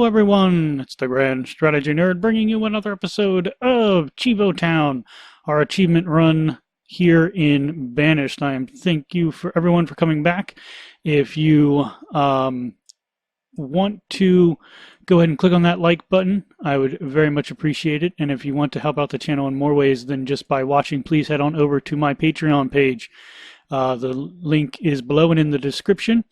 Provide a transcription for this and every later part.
Hello everyone, it's the Grand Strategy Nerd bringing you another episode of Cheevo Town, our achievement run here in Banished. Thank you for everyone for coming back. If you want to go ahead and click on that like button, I would very much appreciate it. And if you want to help out the channel in more ways than just by watching, please head on over to my Patreon page. The link is below and in the description.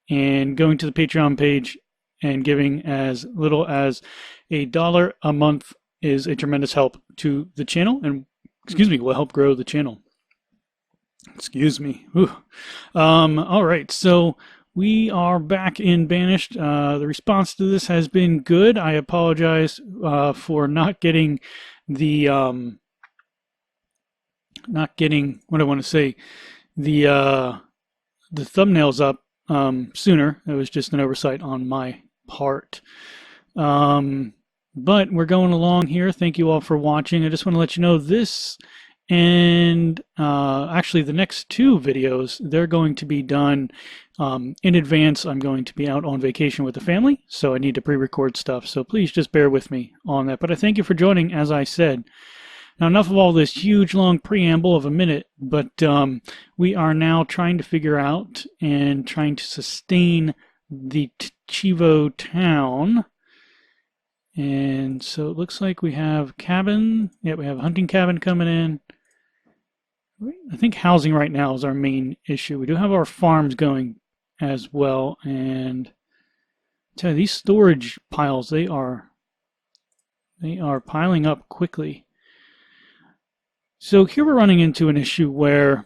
And going to the Patreon page and giving as little as $1 a month is a tremendous help to the channel and, will help grow the channel. All right, so we are back in Banished. The response to this has been good. I apologize for not getting the, the thumbnails up sooner. It was just an oversight on my part. But we're going along here. Thank you all for watching. I just want to let you know this and actually the next two videos, they're going to be done in advance. I'm going to be out on vacation with the family, so I need to pre-record stuff. So please just bear with me on that. But I thank you for joining, as I said. Now, enough of all this huge, long preamble of a minute, but we are now trying to figure out and trying to sustain the Cheevo town. And so it looks like we have cabin. Yeah, we have a hunting cabin coming in. I think housing right now is our main issue. We do have our farms going as well. And I tell you, these storage piles, they are piling up quickly. So here we're running into an issue where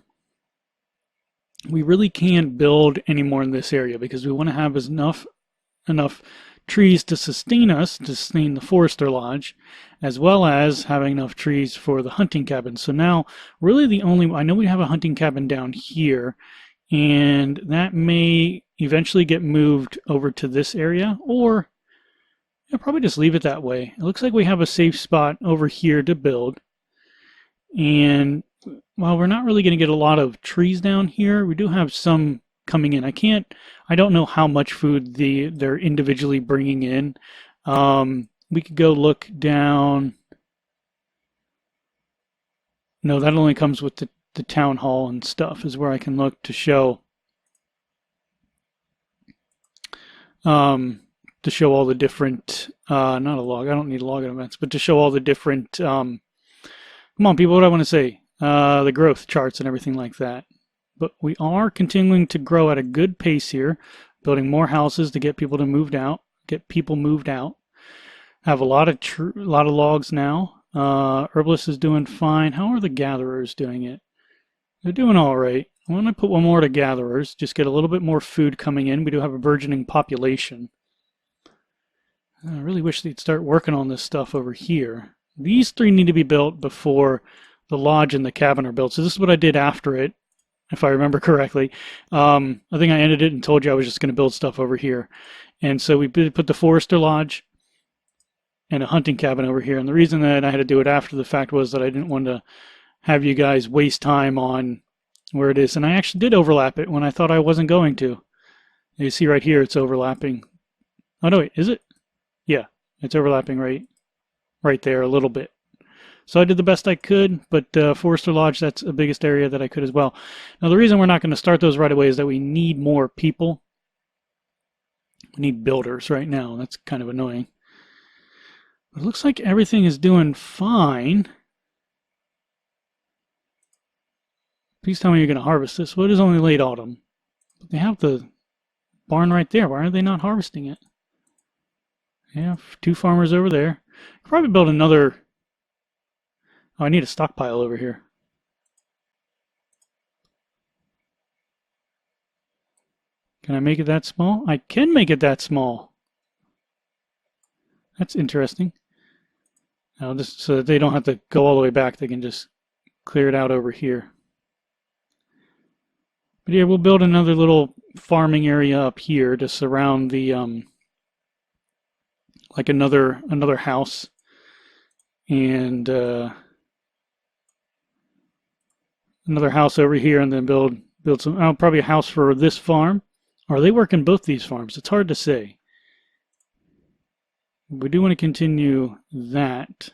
we really can't build anymore in this area because we want to have enough trees to sustain us, to sustain the Forester Lodge, as well as having enough trees for the hunting cabin. So now really I know we have a hunting cabin down here, and that may eventually get moved over to this area, or I'll probably just leave it that way. It looks like we have a safe spot over here to build. And while we're not really going to get a lot of trees down here, we do have some coming in. I don't know how much food they're individually bringing in. We could go look down. No, that only comes with the town hall and stuff is where I can look to show all the different, not a log, I don't need a log events, but to show all the different, come on people, what do I want to say? The growth charts and everything like that. But we are continuing to grow at a good pace here, building more houses to get people moved out. Have a lot of logs now. Herbalist is doing fine. How are the gatherers doing it? They're doing all right. I want to put one more to gatherers, just get a little bit more food coming in. We do have a burgeoning population. I really wish they'd start working on this stuff over here. These three need to be built before the lodge and the cabin are built. So this is what I did after it, if I remember correctly. I think I ended it and told you I was just going to build stuff over here. And so we put the Forester Lodge and a hunting cabin over here. And the reason that I had to do it after the fact was that I didn't want to have you guys waste time on where it is. And I actually did overlap it when I thought I wasn't going to. You see right here, it's overlapping. Oh, no, wait, is it? Yeah, it's overlapping right there a little bit. So I did the best I could, but Forester Lodge, that's the biggest area that I could as well. Now the reason we're not going to start those right away is that we need more people. We need builders right now. That's kind of annoying. But it looks like everything is doing fine. Please tell me you're going to harvest this. Well, it is only late autumn. But they have the barn right there. Why are they not harvesting it? Yeah, two farmers over there. Could probably build another. Oh, I need a stockpile over here. Can I make it that small? I can make it that small. That's interesting. Now, so that they don't have to go all the way back, they can just clear it out over here. But yeah, we'll build another little farming area up here to surround the like another house, and another house over here, and then build some, probably a house for this farm. Or are they working both these farms? It's hard to say. We do want to continue that.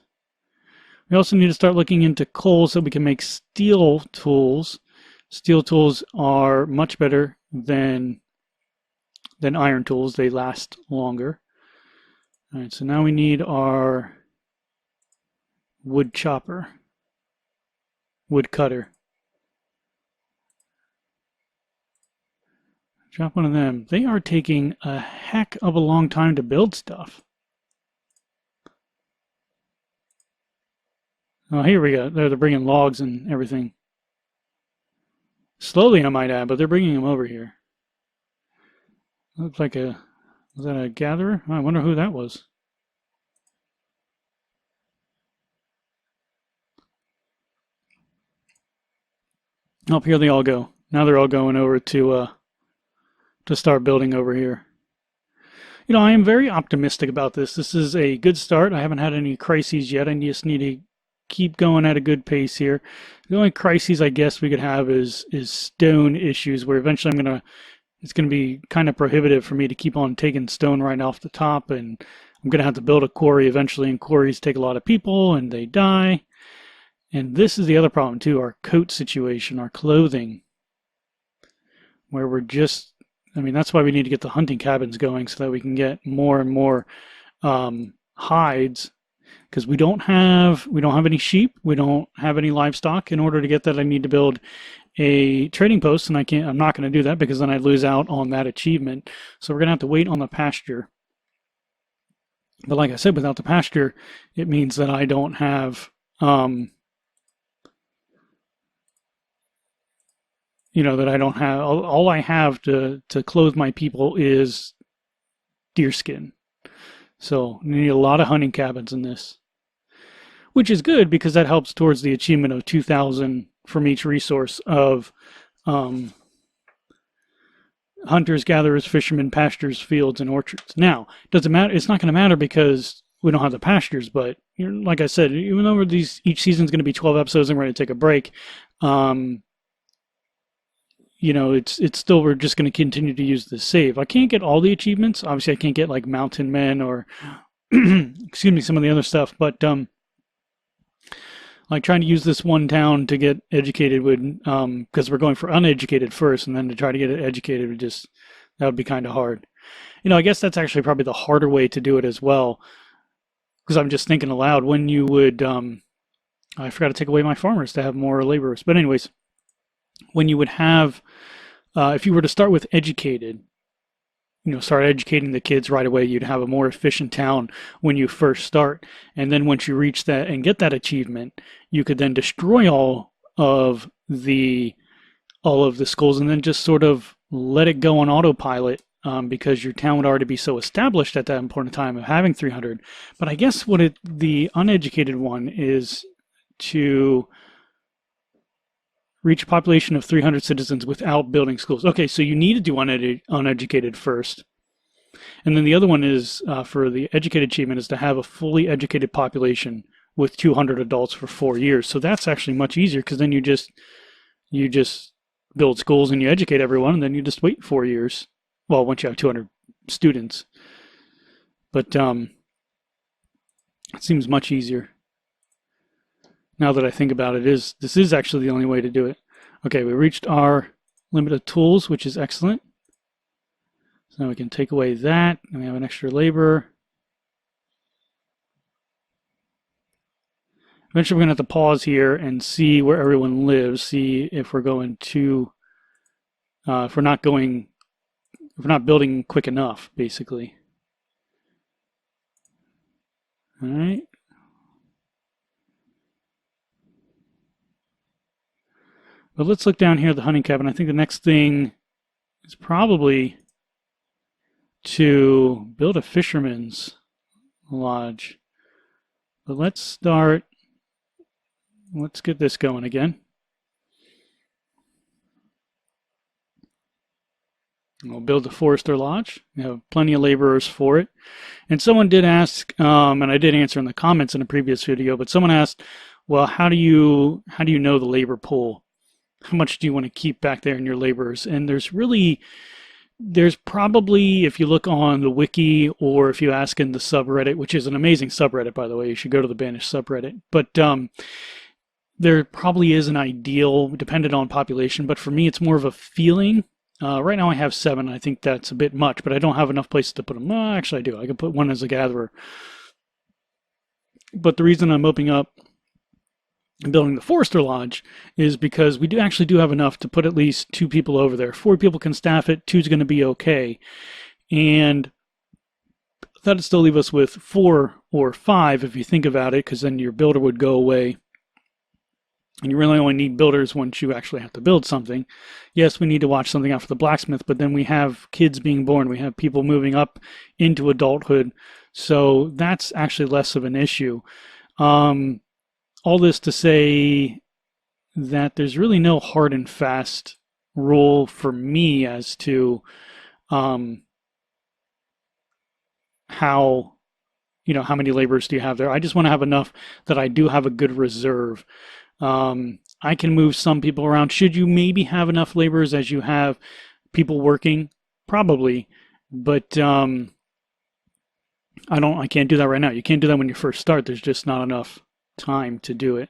We also need to start looking into coal so we can make steel tools. Steel tools are much better than iron tools. They last longer. All right, so now we need our wood chopper, wood cutter. Drop one of them. They are taking a heck of a long time to build stuff. Oh, here we go. They're bringing logs and everything. Slowly, I might add, but they're bringing them over here. Looks like was that a gatherer? Oh, I wonder who that was. Oh, here they all go. Now they're all going over to start building over here. You know, I am very optimistic about this. This is a good start. I haven't had any crises yet. I just need to keep going at a good pace here. The only crises I guess we could have is stone issues, where eventually it's gonna be kind of prohibitive for me to keep on taking stone right off the top, and I'm gonna have to build a quarry eventually, and quarries take a lot of people and they die. And this is the other problem too, our coat situation, our clothing, where we're just, I mean, that's why we need to get the hunting cabins going so that we can get more and more hides, because we don't have any sheep, we don't have any livestock. In order to get that, I need to build a trading post, and I'm not going to do that because then I'd lose out on that achievement. So we're going to have to wait on the pasture. But like I said, without the pasture, it means that I don't have that I don't have, all I have to clothe my people is deerskin. So I need a lot of hunting cabins in this, which is good because that helps towards the achievement of 2,000 from each resource of hunters, gatherers, fishermen, pastures, fields, and orchards. Now, doesn't matter. It's not going to matter because we don't have the pastures. But like I said, even though each season is going to be 12 episodes and we're going to take a break, it's still, we're just going to continue to use the save. I can't get all the achievements. Obviously, I can't get like mountain men or excuse me, some of the other stuff. But like trying to use this one town to get educated would, because we're going for uneducated first, and then to try to get it educated that would be kind of hard. I guess that's actually probably the harder way to do it as well, because I'm just thinking aloud when you would, I forgot to take away my farmers to have more laborers. But anyways, when you would have, if you were to start with educated, start educating the kids right away, you'd have a more efficient town when you first start. And then once you reach that and get that achievement, you could then destroy all of the schools and then just sort of let it go on autopilot, because your town would already be so established at that important time of having 300. But I guess the uneducated one is to reach a population of 300 citizens without building schools. Okay, so you need to do uneducated first. And then the other one is, for the educated achievement, is to have a fully educated population with 200 adults for 4 years. So that's actually much easier, because then you just build schools and you educate everyone, and then you just wait 4 years. Well, once you have 200 students. But it seems much easier. Now that I think about it, this is actually the only way to do it. Okay, we reached our limit of tools, which is excellent. So now we can take away that, and we have an extra laborer. Eventually we're going to have to pause here and see where everyone lives, see if we're going to, if we're not building quick enough, basically. All right. But let's look down here at the hunting cabin. I think the next thing is probably to build a fisherman's lodge. But let's get this going again. We'll build the forester lodge. We have plenty of laborers for it. And someone did ask, and I did answer in the comments in a previous video, but someone asked, well, how do you know the labor pool? How much do you want to keep back there in your laborers? And there's really there's probably, if you look on the wiki or if you ask in the subreddit, which is an amazing subreddit, by the way, you should go to the Banished subreddit. But there probably is an ideal, dependent on population. But for me, it's more of a feeling. Right now I have 7. I think that's a bit much, but I don't have enough places to put them. Actually, I do. I can put 1 as a gatherer. But the reason I'm opening up and building the Forester Lodge is because we actually do have enough to put at least 2 people over there. 4 people can staff it. 2 is going to be okay. And that'd still leave us with 4 or 5 if you think about it, because then your builder would go away. And you really only need builders once you actually have to build something. Yes, we need to watch something out for the blacksmith, but then we have kids being born. We have people moving up into adulthood. So that's actually less of an issue. All this to say that there's really no hard and fast rule for me as to how many laborers do you have there. I just want to have enough that I do have a good reserve. I can move some people around. Should you maybe have enough laborers as you have people working? Probably, but I can't do that right now. You can't do that when you first start. There's just not enough time to do it.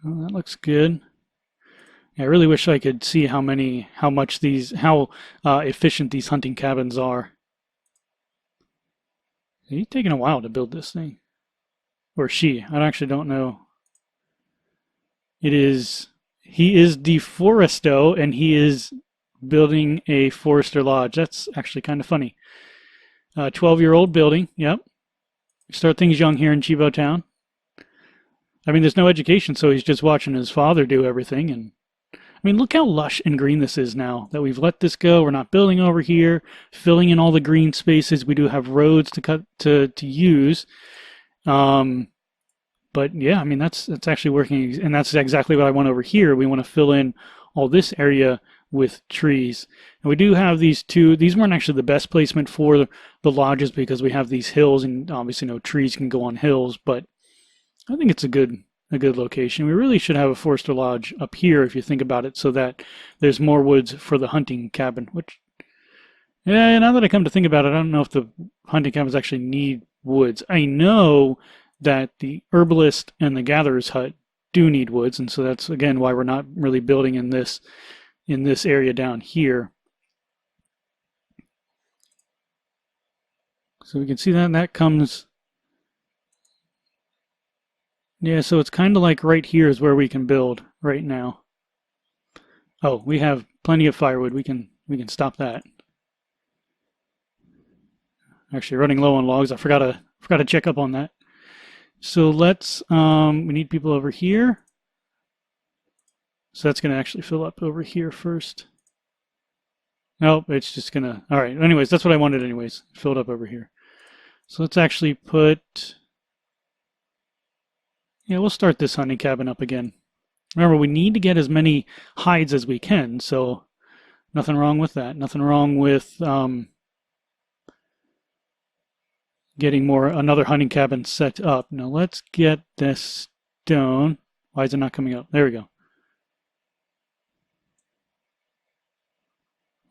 Well, that looks good. I really wish I could see how efficient these hunting cabins are. It's taking a while to build this thing. Or she. I actually don't know. He is DeForesto, and he is building a Forester Lodge. That's actually kind of funny. 12-year-old building, yep. Start things young here in Cheevo Town. I mean, there's no education, so he's just watching his father do everything. And I mean, look how lush and green this is now that we've let this go. We're not building over here, filling in all the green spaces. We do have roads to use. But yeah, I mean, that's actually working, and that's exactly what I want over here. We want to fill in all this area with trees. And we do have these 2. These weren't actually the best placement for the lodges because we have these hills, and obviously no trees can go on hills, but I think it's a good location. We really should have a Forester Lodge up here if you think about it, so that there's more woods for the hunting cabin, which, yeah, now that I come to think about it, I don't know if the hunting cabins actually need woods. I know that the herbalist and the gatherer's hut do need woods, and so that's again why we're not really building in this area down here. So we can see that comes, yeah, so it's kind of like right here is where we can build right now. Oh, we have plenty of firewood. We can stop that. Actually running low on logs. I forgot to check up on that. So let's, we need people over here. So that's going to actually fill up over here first. Nope, it's just going to, all right. Anyways, that's what I wanted anyways. Filled up over here. So let's actually put, yeah, we'll start this hunting cabin up again. Remember, we need to get as many hides as we can, so nothing wrong with that. Nothing wrong with getting another hunting cabin set up. Now let's get this stone. Why is it not coming up? There we go.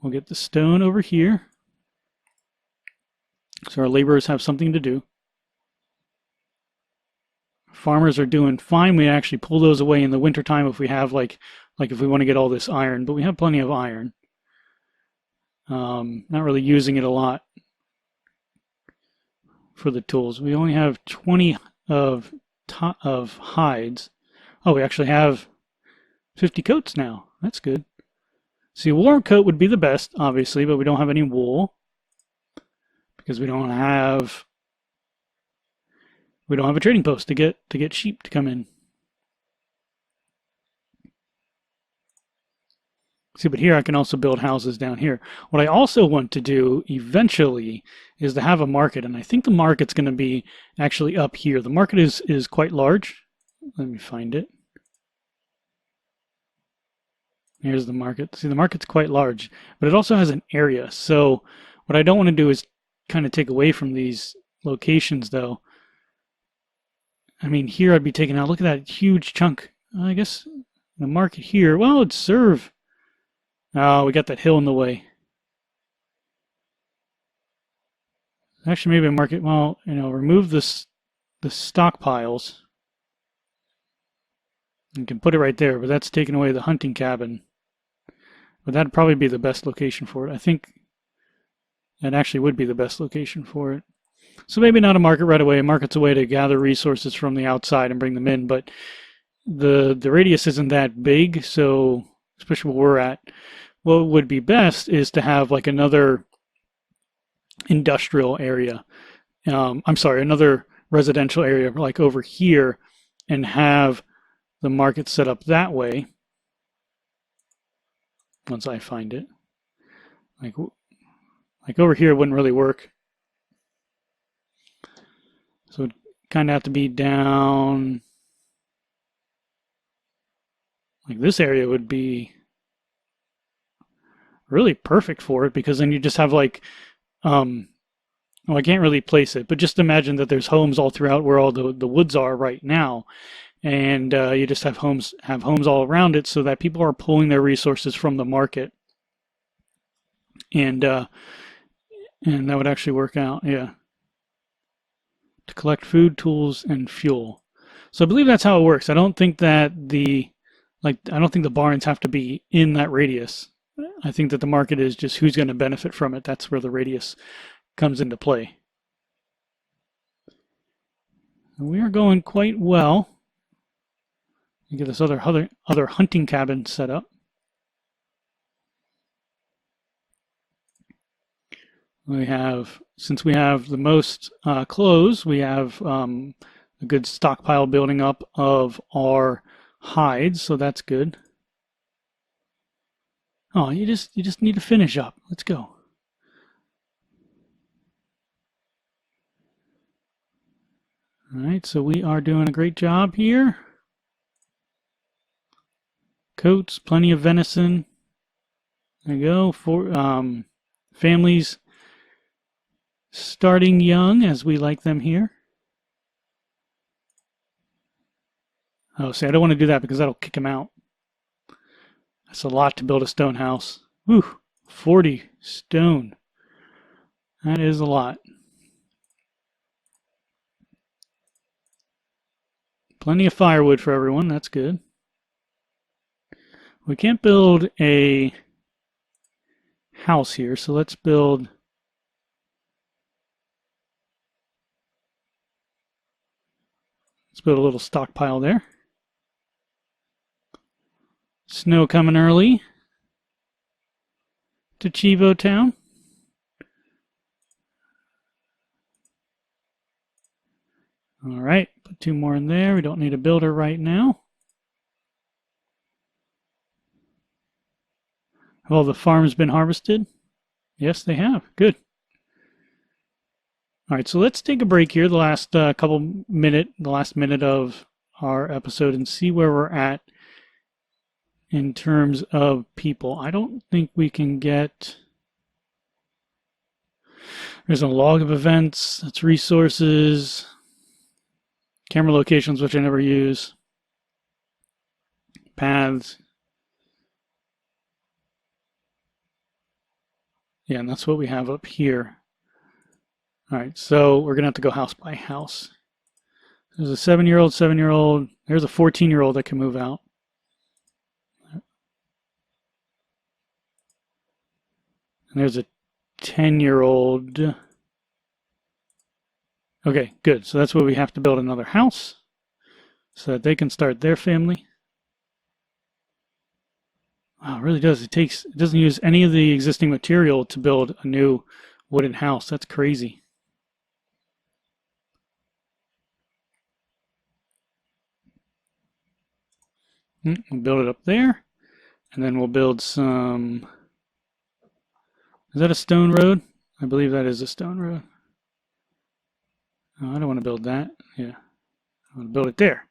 We'll get the stone over here, so our laborers have something to do. Farmers are doing fine. We actually pull those away in the wintertime if we have like if we want to get all this iron, but we have plenty of iron. Not really using it a lot for the tools. We only have 20 of hides. Oh, we actually have 50 coats now. That's good. See, a warm coat would be the best, obviously, but we don't have any wool because we don't have a trading post to get sheep to come in. See, but here I can also build houses down here. What I also want to do eventually is to have a market, and I think the market's going to be actually up here. The market is quite large. Let me find it. Here's the market. See, the market's quite large, but it also has an area. So what I don't want to do is kind of take away from these locations, though. I mean, here I'd be taking out, look at that huge chunk. I guess the market here, well, it'd serve Oh, we got that hill in the way. Actually, maybe a market. Well, remove this the stockpiles. You can put it right there, but that's taking away the hunting cabin. But that'd probably be the best location for it. I think that actually would be the best location for it. So maybe not a market right away. A market's a way to gather resources from the outside and bring them in, but the radius isn't that big, so especially where we're at, what would be best is to have like another industrial area. I'm sorry, another residential area like over here, and have the market set up that way. Once I find it, like over here, it wouldn't really work. So it kind of have to be down. Like this area would be really perfect for it because then you just have like, well, I can't really place it, but just imagine that there's homes all throughout where all the woods are right now, and you just have homes all around it, so that people are pulling their resources from the market, and that would actually work out, yeah, to collect food, tools, and fuel. So I believe that's how it works. I don't think that I don't think the barns have to be in that radius. I think that the market is just who's going to benefit from it. That's where the radius comes into play. And we are going quite well. You get this other hunting cabin set up. Since we have the most clothes, we have a good stockpile building up of our hides, so that's good. Oh, you just need to finish up. Let's go. All right, so we are doing a great job here. Coats, plenty of venison. There you go. For families starting young, as we like them here. Oh, see, I don't want to do that because that'll kick them out. That's a lot to build a stone house. Whew, 40 stone. That is a lot. Plenty of firewood for everyone. That's good. We can't build a house here, so let's build a little stockpile there. Snow coming early to Cheevo town. All right, put 2 more in there. We don't need a builder right now. Have all the farms been harvested? Yes, they have. Good. All right, so let's take a break here, the last minute of our episode, and see where we're at in terms of people. I don't think we can get. There's a log of events. That's resources. Camera locations, which I never use. Paths. Yeah, and that's what we have up here. All right, so we're going to have to go house by house. There's a 7-year-old, 7-year-old. There's a 14-year-old that can move out. And there's a 10-year-old. Okay, good. So that's where we have to build another house so that they can start their family. Wow, it really does. It doesn't use any of the existing material to build a new wooden house. That's crazy. We'll build it up there, and then we'll build some. Is that a stone road? I believe that is a stone road. Oh, I don't want to build that. Yeah, I want to build it there.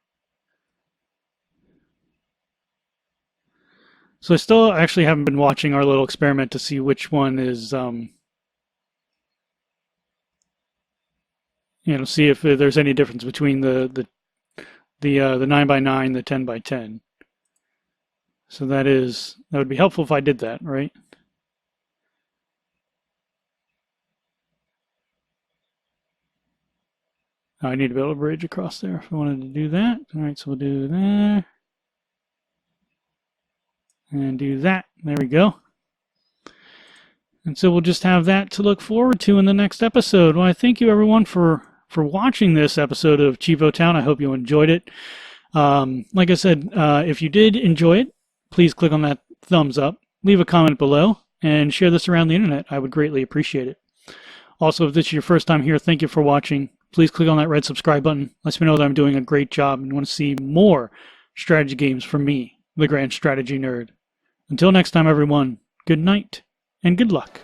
So I still actually haven't been watching our little experiment to see which one is, see if there's any difference between the 9x9, the 10x10. So that would be helpful if I did that, right? I need to be able to bridge across there if I wanted to do that. All right, so we'll do that. And do that. There we go. And so we'll just have that to look forward to in the next episode. Well, I thank you everyone for watching this episode of Cheevo Town. I hope you enjoyed it. Like I said, if you did enjoy it, please click on that thumbs up, leave a comment below, and share this around the internet. I would greatly appreciate it. Also, if this is your first time here, thank you for watching. Please click on that red subscribe button. Lets me know that I'm doing a great job and want to see more strategy games from me, the Grand Strategy Nerd. Until next time, everyone, good night and good luck.